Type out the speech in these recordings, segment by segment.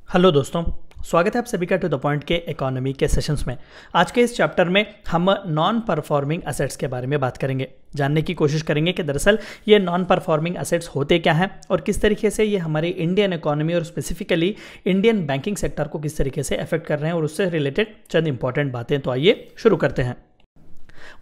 Hello दोस्तों, स्वागत है आप सभी का टू द पॉइंट के इकोनॉमी के सेशंस में। आज के इस चैप्टर में हम नॉन परफॉर्मिंग असेट्स के बारे में बात करेंगे। जानने की कोशिश करेंगे कि दरअसल ये नॉन परफॉर्मिंग असेट्स होते क्या हैं और किस तरीके से ये हमारी इंडियन इकोनॉमी और स्पेसिफिकली इंडियन बैंकिंग सेक्टर को किस तरीके से अफेक्ट कर रहे हैं और उससे रिलेटेड चंद इंपॉर्टेंट बातें। तो आइए शुरू करते हैं।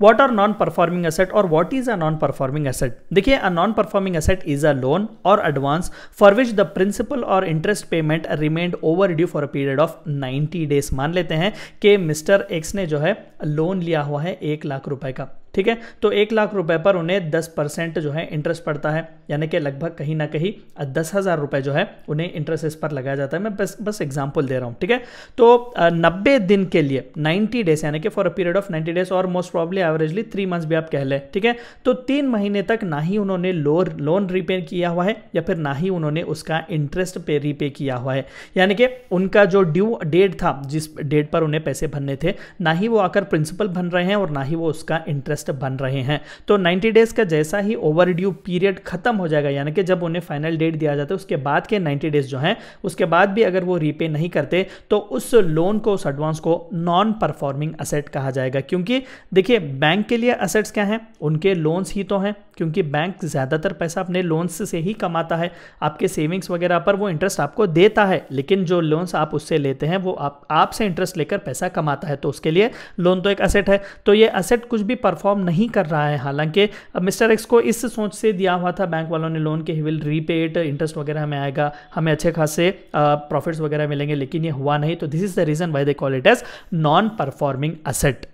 What are non-performing asset और what is a non-performing asset? देखिए, a non-performing asset is a loan or advance for which the principal or interest payment remained overdue for a period of 90 days। मान लेते हैं कि mister x ने जो है loan लिया हुआ है 1 लाख रुपए का, ठीक है। तो 1 लाख रुपए पर उन्हें 10% जो है इंटरेस्ट पड़ता है, यानी कि लगभग कहीं ना कहीं 10,000 रुपए जो है उन्हें इंटरेस्ट इस पर लगाया जाता है। मैं बस एग्जांपल दे रहा हूं, ठीक है। तो 90 दिन के लिए 90 डेज यानी कि for a period of 90 days और मोस्ट प्रॉब्ली एवरेजली 3 मंथ्स भी आप कह लें, ठीक है। तो 3 महीने तक ना ही उन्होंने लोन रीपे किया हुआ है या फिर ना ही उन्होंने उसका इंटरेस्ट पे रीपे किया हुआ है, यानी कि उनका जो ड्यू डेट था, जिस डेट पर उन्हें पैसे भरने थे, ना ही वो आकर प्रिंसिपल बन रहे हैं और ना ही वो उसका इंटरेस्ट बन रहे हैं। तो 90 डेज का जैसा ही ओवर ड्यू पीरियड खत्म हो जाएगा, यानी कि जब उन्हें फाइनल डेट दिया जाता है उसके बाद के 90 डेज जो हैं, उसके बाद भी अगर वो रीपे नहीं करते तो उस लोन को, उस एडवांस को नॉन परफॉर्मिंग असेट कहा जाएगा। क्योंकि देखिए, बैंक के लिए असेट्स क्या हैं? उनके लोन्स ही तो हैं, क्योंकि बैंक ज्यादातर पैसा अपने लोन्स से ही कमाता है। आपके सेविंग्स वगैरह पर वो इंटरेस्ट आपको देता है, लेकिन जो लोन्स आप उससे लेते हैं वो आपसे इंटरेस्ट लेकर पैसा कमाता है, तो उसके लिए लोन तो एक असेट है। तो ये असेट कुछ भी परफॉर्म नहीं कर रहा है। हालांकि मिस्टर एक्स को इस सोच से दिया हुआ था बैंक वालों ने लोन के, he will repay it, interest वगैरह हमें आएगा, हमें अच्छे खासे प्रॉफिट्स वगैरह मिलेंगे, लेकिन ये हुआ नहीं। तो this is the reason why they call it as non performing asset.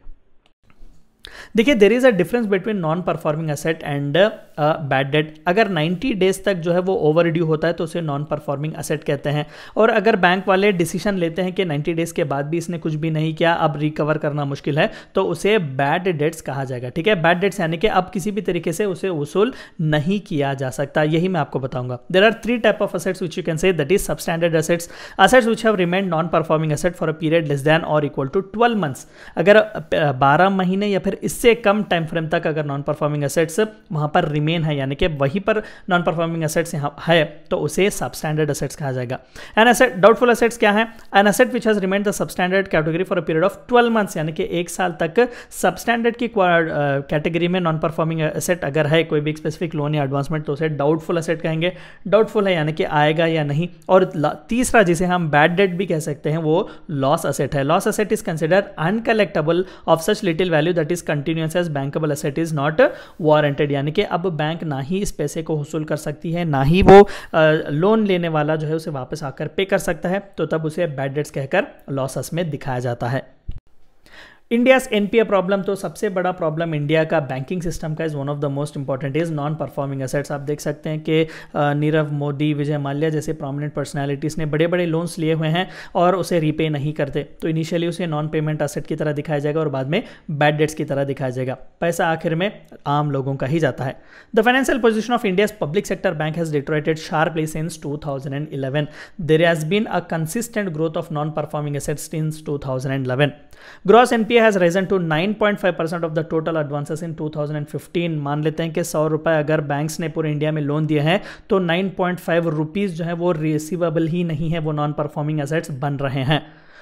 देखिए, there is a difference between non performing asset and bad debt. अगर 90 डेज तक जो है वो ओवर ड्यू होता है तो उसे नॉन परफॉर्मिंग असेट कहते हैं। और अगर बैंक वाले डिसीजन लेते हैं कि 90 डेज के बाद भी इसने कुछ भी नहीं किया, अब रिकवर करना मुश्किल है, तो उसे बैड डेट्स कहा जाएगा, ठीक है। बैड डेट्स यानी कि अब किसी भी तरीके से उसे वसूल नहीं किया जा सकता। यही मैं आपको बताऊंगा। There are 3 type of assets which you can say, that is substandard assets, assets which have remained non performing asset for a period less than और इक्वल टू 12 मंथ्स। अगर 12 महीने या फिर इससे कम टाइम फ्रेम तक अगर नॉन परफॉर्मिंग असेट्स वहां पर रिमेन है, यानी कि वहीं पर नॉन परफॉर्मिंग असेट्स है, तो उसे सबस्टैंडर्ड असेट्स कहा जाएगा। एन असेट, डाउटफुल असेट्स क्या है? An asset which has remained the substandard category for a period of 12 months, यानी कि 1 साल तक सबस्टैंडर्ड की कैटेगरी में नॉन परफॉर्मिंग असेट अगर है, कोई भी स्पेसिफिक लोन या एडवांसमेंट, तो उसे डाउटफुल असेट कहेंगे। डाउटफुल है यानी कि आएगा या नहीं। और तीसरा, जिसे हम बैड डेट भी कह सकते हैं, वो लॉस असेट है। Loss asset is considered uncollectable of such little value that is continuous as bankable asset is not warranted, यानी कि अब बैंक ना ही इस पैसे को वसूल कर सकती है, ना ही वो लोन लेने वाला जो है उसे वापस आकर पे कर सकता है, तो तब उसे बैड डेट्स कहकर लॉसेस में दिखाया जाता है। इंडियाज एनपीए प्रॉब्लम, तो सबसे बड़ा प्रॉब्लम इंडिया का बैंकिंग सिस्टम का is one of the most important is non performing assets. आप देख सकते हैं कि नीरव मोदी, विजय माल्या जैसे प्रोमिनेंट पर्सनालिटीज़ ने बड़े बड़े लोन्स लिए हुए हैं और उसे रीपे नहीं करते, तो इनिशियली उसे नॉन पेमेंट असेट की तरह दिखाया जाएगा और बाद में बैड डेट्स की तरह दिखाया जाएगा। पैसा आखिर में आम लोगों का ही जाता है। The financial position of India's public sector bank has deteriorated sharply since 2011। There has been a consistent growth of non performing assets since 2011। Gross NPA has risen to 9.5% of the total advances in 2015। मान लेते हैं कि 100 रुपए अगर banks ने पूरे India में loan दिए हैं तो 9.5 रुपीज जो है वो रिसीवेबल ही नहीं है, वो नॉन परफॉर्मिंग एसेट्स बन रहे हैं।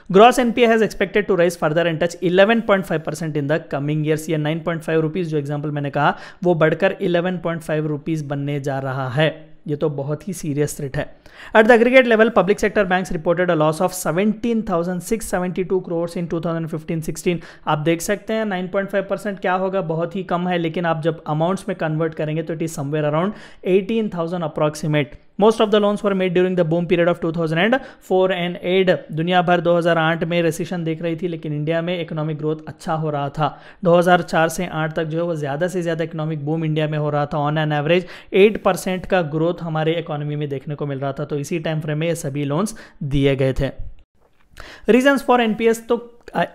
Gross NPA has expected to rise further and touch 11.5% in the coming years। ये 9.5 रुपीज जो एग्जाम्पल मैंने कहा वो बढ़कर 11.5 रुपीज बनने जा रहा है। ये तो बहुत ही सीरियस थ्रेट है। At the aggregate level, public sector banks reported a loss of 17,672 crores in 2015-16। आप देख सकते हैं 9.5% क्या होगा, बहुत ही कम है, लेकिन आप जब अमाउंट्स में कन्वर्ट करेंगे तो it is somewhere around 18,000 approximate. Most of the loans were made during the boom period of 2004 and 8। दुनिया भर 2008 में रेसिशन देख रही थी, लेकिन इंडिया में इकोनॉमिक ग्रोथ अच्छा हो रहा था। 2004 से 8 तक जो है वो ज़्यादा से ज़्यादा इकोनॉमिक बूम इंडिया में हो रहा था। ऑन एन एवरेज 8% का ग्रोथ हमारे इकोनॉमी में देखने को मिल रहा था, तो इसी टाइम फ्रेम में ये सभी लोन्स दिए गए थे। रीजंस फॉर एनपीएस, तो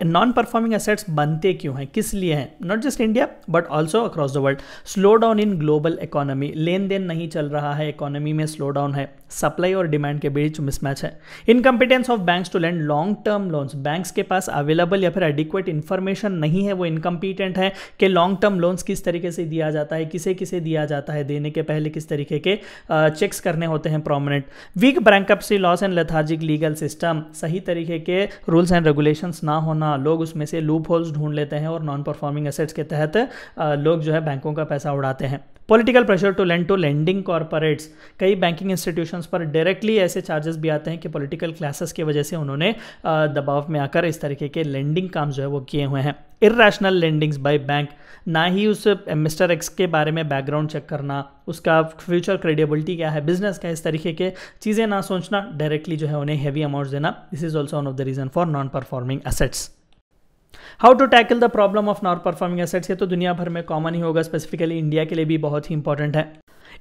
नॉन परफॉर्मिंग एसेट्स बनते क्यों हैं, किस लिए हैं, not just India but also across the world. Slow down in global economy, लेन देन नहीं चल रहा है, इकोनॉमी में स्लो डाउन है, सप्लाई और डिमांड के बीच मिसमैच है। Incompetence of banks to lend long term loans, banks के पास अवेलेबल या फिर एडिक्वेट इन्फॉर्मेशन नहीं है, वो इनकम्पिटेंट है कि लॉन्ग टर्म लोन्स किस तरीके से दिया जाता है, किसे किसे दिया जाता है, देने के पहले किस तरीके के चेक्स करने होते हैं prominent. Weak bankruptcy laws and lethargic legal system, सही तरीके के रूल्स एंड रेगुलेशंस ना होना, लोग उसमें से लूप होल्स ढूंढ लेते हैं और नॉन परफॉर्मिंग एसेट्स के तहत लोग जो है बैंकों का पैसा उड़ाते हैं। Political pressure to lend to lending corporates, कई बैंकिंग इंस्टीट्यूशंस पर डायरेक्टली ऐसे चार्जेस भी आते हैं कि पॉलिटिकल क्लासेस की वजह से उन्होंने दबाव में आकर इस तरीके के लेंडिंग काम जो है वो किए हुए हैं। इर्रेशनल लेंडिंग्स बाय बैंक, ना ही उस मिस्टर एक्स के बारे में बैकग्राउंड चेक करना, उसका फ्यूचर क्रेडिबिलिटी क्या है, बिजनेस का, इस तरीके के चीज़ें ना सोचना, डायरेक्टली जो है उन्हें हैवी अमाउंट्स देना, this is also one of the reason for non performing assets. How to tackle the problem of non performing assets, ये तो दुनिया भर में कॉमन ही होगा, स्पेसिफिकली इंडिया के लिए भी बहुत ही इंपॉर्टेंट है।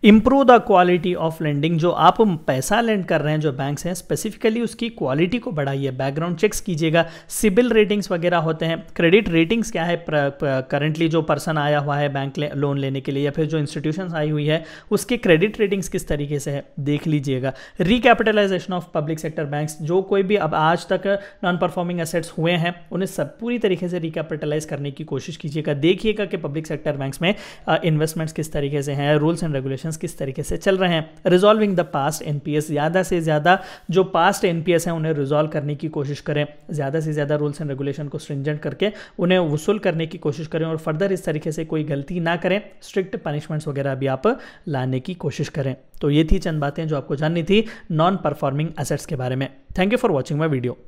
Improve the quality of lending, जो आप पैसा लेंड कर रहे हैं जो बैंक्स हैं, स्पेसिफिकली उसकी क्वालिटी को बढ़ाइए, बैकग्राउंड चेक्स कीजिएगा, सिबिल रेटिंग्स वगैरह होते हैं, क्रेडिट रेटिंग्स क्या है, करंटली जो पर्सन आया हुआ है बैंक लोन लेने के लिए या फिर जो इंस्टीट्यूशंस आई हुई है उसकी क्रेडिट रेटिंग्स किस तरीके से है देख लीजिएगा। Recapitalisation of public sector banks, जो कोई भी अब आज तक नॉन परफॉर्मिंग एसेट्स हुए हैं उन्हें सब पूरी तरीके से रिकैपिटलाइज करने की कोशिश कीजिएगा, देखिएगा कि पब्लिक सेक्टर बैंक्स में इन्वेस्टमेंट्स किस तरीके से हैं, रूल्स एंड रेगुलेशन किस तरीके से चल रहे हैं। रिजॉल्विंग द पास्ट एनपीएस, ज़्यादा से ज़्यादा जो पास्ट एनपीएस हैं उन्हें रिजॉल्व करने की कोशिश करें, ज़्यादा से ज़्यादा रूल्स एंड रेगुलेशन को स्ट्रिंजेंट करके उन्हें वसूल करने की कोशिश करें और फर्दर इस तरीके से कोई गलती ना करें, स्ट्रिक्ट पनिशमेंट्स वगैरह भी आप लाने की कोशिश करें। तो ये थी चंद बातें जो आपको जाननी थी नॉन परफॉर्मिंग एसेट्स के बारे में। Thank you for watching my video.